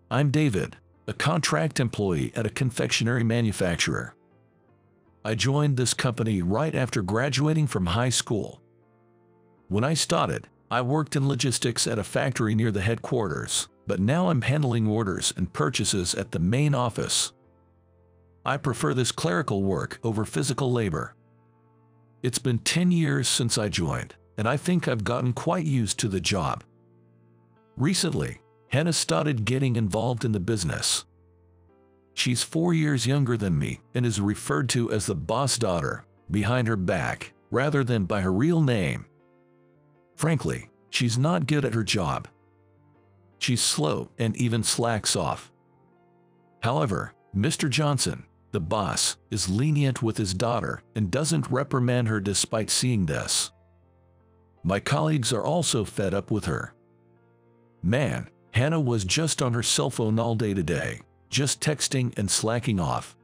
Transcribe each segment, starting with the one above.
I'm David, a contract employee at a confectionery manufacturer. I joined this company right after graduating from high school. When I started, I worked in logistics at a factory near the headquarters, but now I'm handling orders and purchases at the main office. I prefer this clerical work over physical labor. It's been 10 years since I joined, and I think I've gotten quite used to the job. Recently, Hannah started getting involved in the business. She's 4 years younger than me and is referred to as the boss daughter behind her back rather than by her real name. Frankly, she's not good at her job. She's slow and even slacks off. However, Mr. Johnson, the boss, is lenient with his daughter and doesn't reprimand her despite seeing this. My colleagues are also fed up with her. Man, Hannah was just on her cell phone all day today, just texting and slacking off.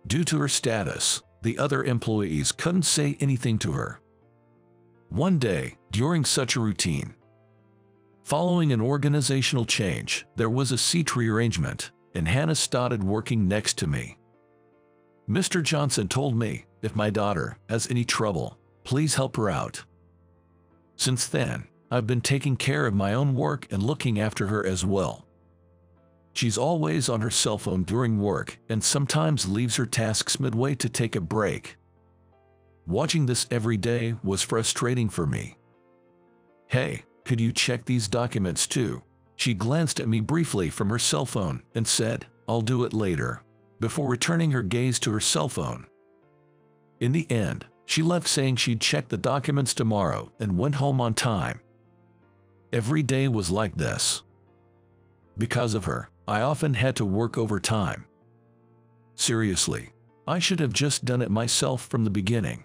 Due to her status, the other employees couldn't say anything to her. One day, during such a routine, following an organizational change, there was a seat rearrangement, and Hannah started working next to me. Mr. Johnson told me, if my daughter has any trouble, please help her out. Since then, I've been taking care of my own work and looking after her as well. She's always on her cell phone during work and sometimes leaves her tasks midway to take a break. Watching this every day was frustrating for me. Hey, could you check these documents too? She glanced at me briefly from her cell phone and said, I'll do it later, before returning her gaze to her cell phone. In the end, she left saying she'd check the documents tomorrow and went home on time. Every day was like this. Because of her, I often had to work overtime. Seriously, I should have just done it myself from the beginning.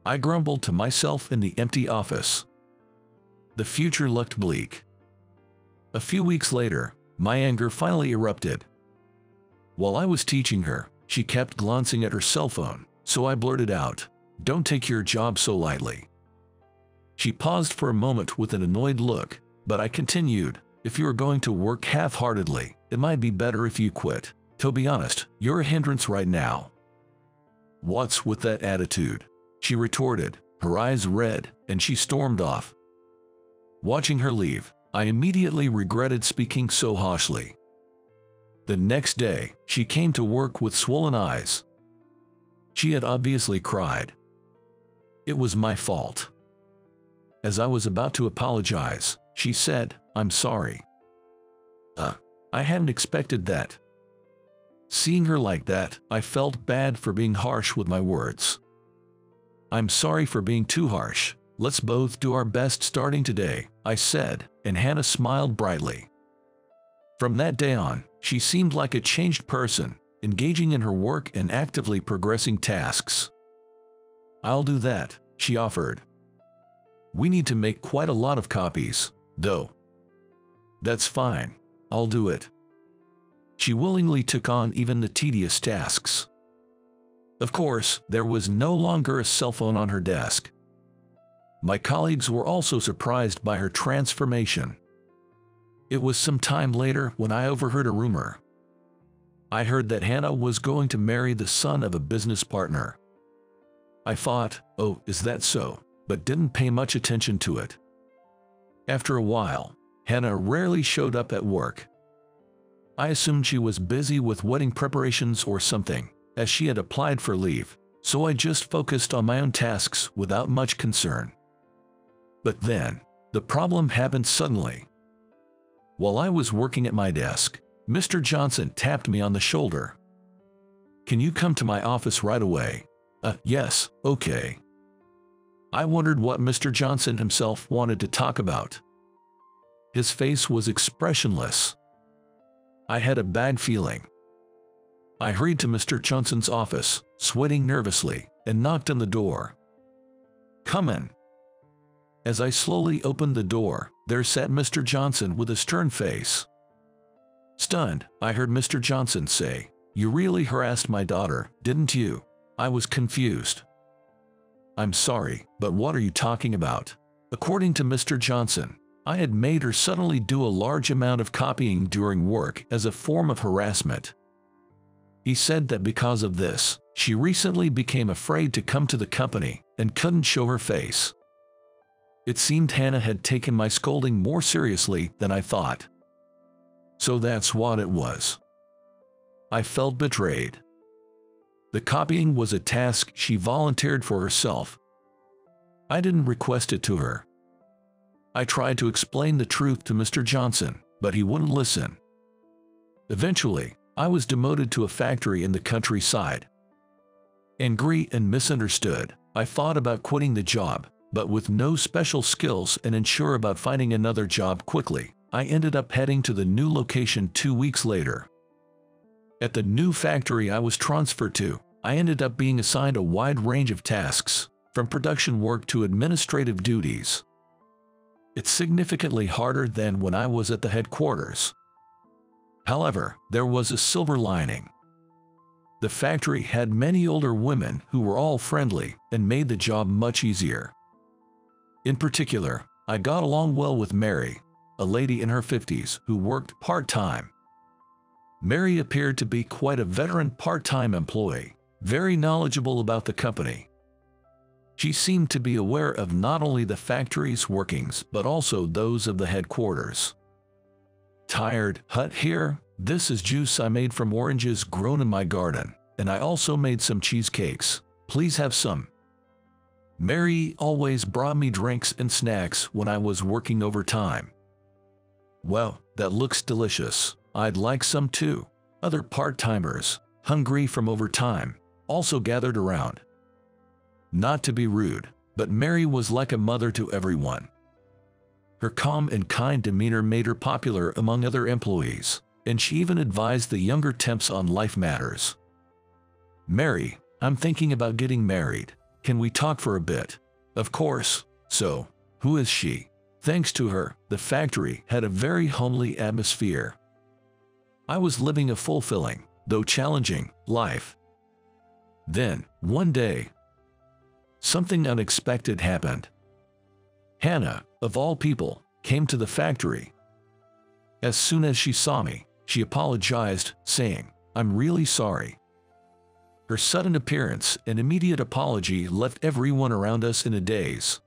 I grumbled to myself in the empty office. The future looked bleak. A few weeks later, my anger finally erupted. While I was teaching her, she kept glancing at her cell phone, so I blurted out, "Don't take your job so lightly." She paused for a moment with an annoyed look, but I continued, "If you are going to work half-heartedly, it might be better if you quit. To be honest, you're a hindrance right now." "What's with that attitude?" she retorted, her eyes red, and she stormed off. Watching her leave, I immediately regretted speaking so harshly. The next day, she came to work with swollen eyes. She had obviously cried. It was my fault. As I was about to apologize, she said, "I'm sorry." I hadn't expected that. Seeing her like that, I felt bad for being harsh with my words. "I'm sorry for being too harsh. Let's both do our best starting today," I said, and Hannah smiled brightly. From that day on, she seemed like a changed person, engaging in her work and actively progressing tasks. "I'll do that," she offered. "We need to make quite a lot of copies, though." "That's fine. I'll do it." She willingly took on even the tedious tasks. Of course, there was no longer a cell phone on her desk. My colleagues were also surprised by her transformation. It was some time later when I overheard a rumor. I heard that Hannah was going to marry the son of a business partner. I thought, oh, is that so? But didn't pay much attention to it. After a while, Hannah rarely showed up at work. I assumed she was busy with wedding preparations or something, as she had applied for leave, so I just focused on my own tasks without much concern. But then, the problem happened suddenly. While I was working at my desk, Mr. Johnson tapped me on the shoulder. "Can you come to my office right away?" Yes, okay." I wondered what Mr. Johnson himself wanted to talk about. His face was expressionless. I had a bad feeling. I hurried to Mr. Johnson's office, sweating nervously, and knocked on the door. "Come in." As I slowly opened the door, there sat Mr. Johnson with a stern face. Stunned, I heard Mr. Johnson say, "You really harassed my daughter, didn't you?" I was confused. "I'm sorry, but what are you talking about?" According to Mr. Johnson, I had made her suddenly do a large amount of copying during work as a form of harassment. He said that because of this, she recently became afraid to come to the company and couldn't show her face. It seemed Hannah had taken my scolding more seriously than I thought. So that's what it was. I felt betrayed. The copying was a task she volunteered for herself. I didn't request it to her. I tried to explain the truth to Mr. Johnson, but he wouldn't listen. Eventually, I was demoted to a factory in the countryside. Angry and misunderstood, I thought about quitting the job, but with no special skills and unsure about finding another job quickly, I ended up heading to the new location 2 weeks later. At the new factory I was transferred to, I ended up being assigned a wide range of tasks, from production work to administrative duties. It's significantly harder than when I was at the headquarters. However, there was a silver lining. The factory had many older women who were all friendly and made the job much easier. In particular, I got along well with Mary, a lady in her 50s who worked part-time. Mary appeared to be quite a veteran part-time employee, very knowledgeable about the company. She seemed to be aware of not only the factory's workings but also those of the headquarters. Tired, hut here, this is juice I made from oranges grown in my garden, and I also made some cheesecakes. Please have some. Mary always brought me drinks and snacks when I was working overtime. Well, that looks delicious. I'd like some too. Other part-timers, hungry from overtime, also gathered around. Not to be rude, but Mary was like a mother to everyone. Her calm and kind demeanor made her popular among other employees, and she even advised the younger temps on life matters. "Mary, I'm thinking about getting married. Can we talk for a bit?" Of course. So, who is she? Thanks to her, the factory had a very homely atmosphere. I was living a fulfilling, though challenging, life. Then, one day, something unexpected happened. Hannah, of all people, came to the factory. As soon as she saw me, she apologized, saying, "I'm really sorry." Her sudden appearance and immediate apology left everyone around us in a daze.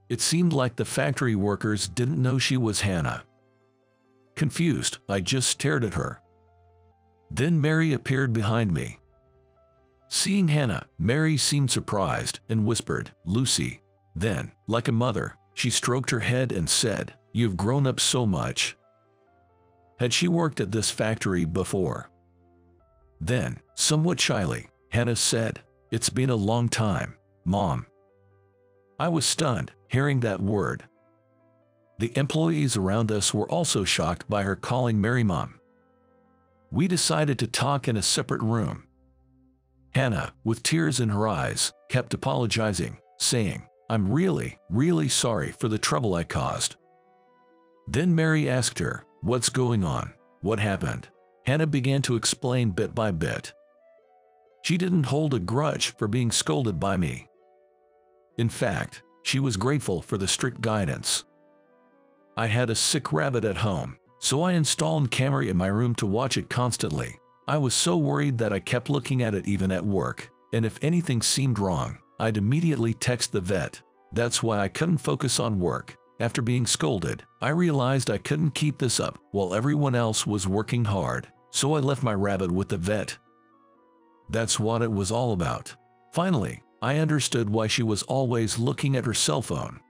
It seemed like the factory workers didn't know she was Hannah. Confused, I just stared at her. Then Mary appeared behind me. Seeing Hannah, Mary seemed surprised and whispered, "Lucy." Then, like a mother, she stroked her head and said, "You've grown up so much." Had she worked at this factory before? Then, somewhat shyly, Hannah said, "It's been a long time, Mom." I was stunned, hearing that word. The employees around us were also shocked by her calling Mary Mom. We decided to talk in a separate room. Hannah, with tears in her eyes, kept apologizing, saying, "I'm really sorry for the trouble I caused." Then Mary asked her, "What's going on? What happened?" Hannah began to explain bit by bit. She didn't hold a grudge for being scolded by me. In fact, she was grateful for the strict guidance. I had a sick rabbit at home, so I installed a camera in my room to watch it constantly. I was so worried that I kept looking at it even at work, and if anything seemed wrong, I'd immediately text the vet. That's why I couldn't focus on work. After being scolded, I realized I couldn't keep this up while everyone else was working hard, so I left my rabbit with the vet. That's what it was all about. Finally, I understood why she was always looking at her cell phone.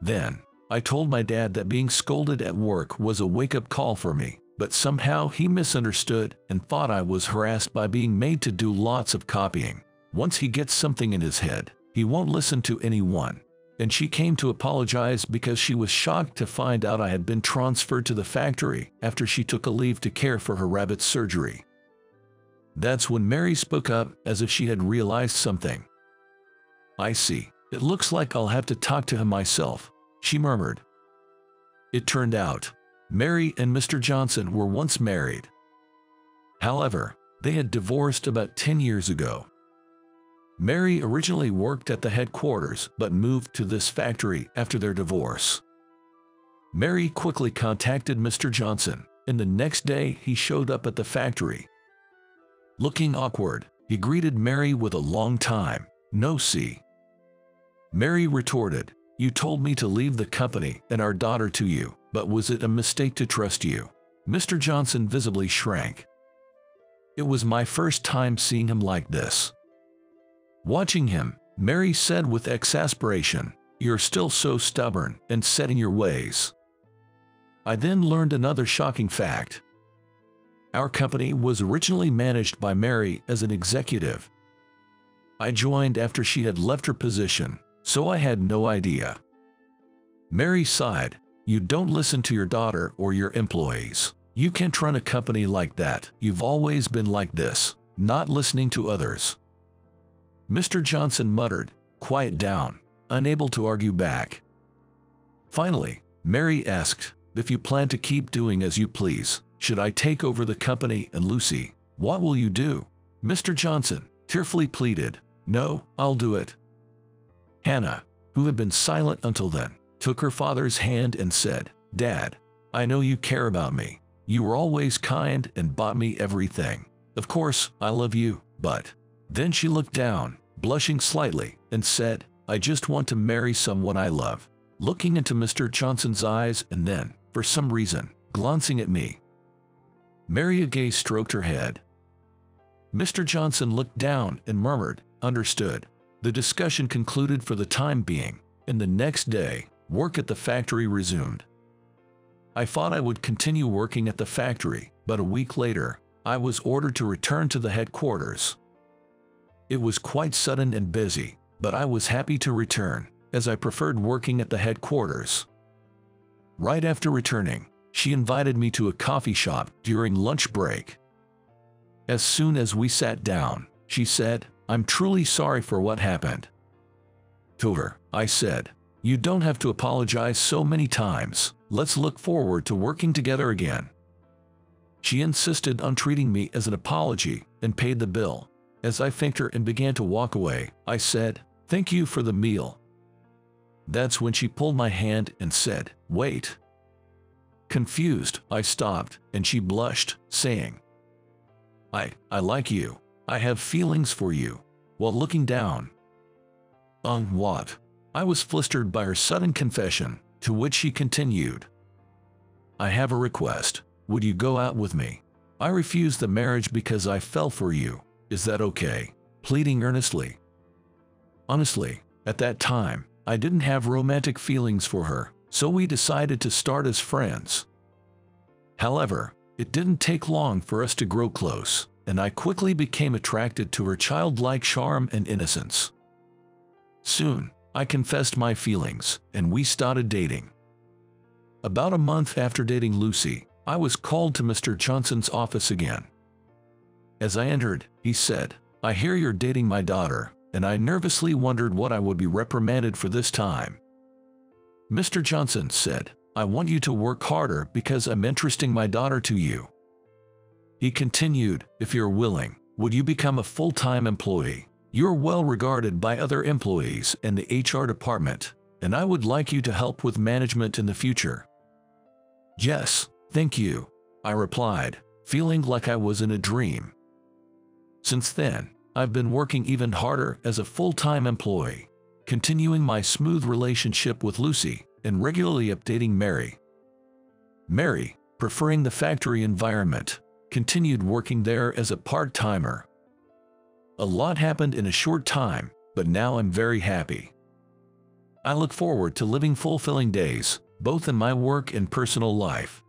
Then, I told my dad that being scolded at work was a wake-up call for me, but somehow he misunderstood and thought I was harassed by being made to do lots of copying. Once he gets something in his head, he won't listen to anyone. And she came to apologize because she was shocked to find out I had been transferred to the factory after she took a leave to care for her rabbit's surgery. That's when Mary spoke up as if she had realized something. "I see. It looks like I'll have to talk to him myself," she murmured. It turned out, Mary and Mr. Johnson were once married. However, they had divorced about 10 years ago. Mary originally worked at the headquarters but moved to this factory after their divorce. Mary quickly contacted Mr. Johnson, and the next day he showed up at the factory. Looking awkward, he greeted Mary with a long time, "No see." Mary retorted, "You told me to leave the company and our daughter to you, but was it a mistake to trust you?" Mr. Johnson visibly shrank. It was my first time seeing him like this. Watching him, Mary said with exasperation, "You're still so stubborn and set in your ways." I then learned another shocking fact. Our company was originally managed by Mary as an executive. I joined after she had left her position, so I had no idea. Mary sighed, "You don't listen to your daughter or your employees. You can't run a company like that. You've always been like this, not listening to others." Mr. Johnson muttered, "Quiet down," unable to argue back. Finally, Mary asked, "If you plan to keep doing as you please, should I take over the company and Lucy, what will you do?" Mr. Johnson tearfully pleaded, "No, I'll do it." Hannah, who had been silent until then, took her father's hand and said, "Dad, I know you care about me. You were always kind and bought me everything. Of course, I love you, but..." Then she looked down, blushing slightly, and said, "I just want to marry someone I love," looking into Mr. Johnson's eyes and then, for some reason, glancing at me. Mary again stroked her head. Mr. Johnson looked down and murmured, "Understood." The discussion concluded for the time being, and the next day, work at the factory resumed. I thought I would continue working at the factory, but a week later, I was ordered to return to the headquarters. It was quite sudden and busy, but I was happy to return, as I preferred working at the headquarters. Right after returning, she invited me to a coffee shop during lunch break. As soon as we sat down, she said, "I'm truly sorry for what happened." To her, I said, "You don't have to apologize so many times. Let's look forward to working together again." She insisted on treating me as an apology and paid the bill. As I thanked her and began to walk away, I said, "Thank you for the meal." That's when she pulled my hand and said, "Wait." Confused, I stopped, and she blushed, saying, I like you. I have feelings for you," while looking down. What? I was flustered by her sudden confession, to which she continued, "I have a request. Would you go out with me? I refused the marriage because I fell for you. Is that okay?" pleading earnestly. Honestly, at that time, I didn't have romantic feelings for her, so we decided to start as friends. However, it didn't take long for us to grow close, and I quickly became attracted to her childlike charm and innocence. Soon, I confessed my feelings, and we started dating. About a month after dating Lucy, I was called to Mr. Johnson's office again. As I entered, he said, "I hear you're dating my daughter," and I nervously wondered what I would be reprimanded for this time. Mr. Johnson said, "I want you to work harder because I'm entrusting my daughter to you." He continued, "If you're willing, would you become a full-time employee? You're well regarded by other employees and the HR department, and I would like you to help with management in the future." "Yes, thank you," I replied, feeling like I was in a dream. Since then, I've been working even harder as a full-time employee, continuing my smooth relationship with Lucy and regularly updating Mary. Mary, preferring the factory environment, continued working there as a part-timer. A lot happened in a short time, but now I'm very happy. I look forward to living fulfilling days, both in my work and personal life.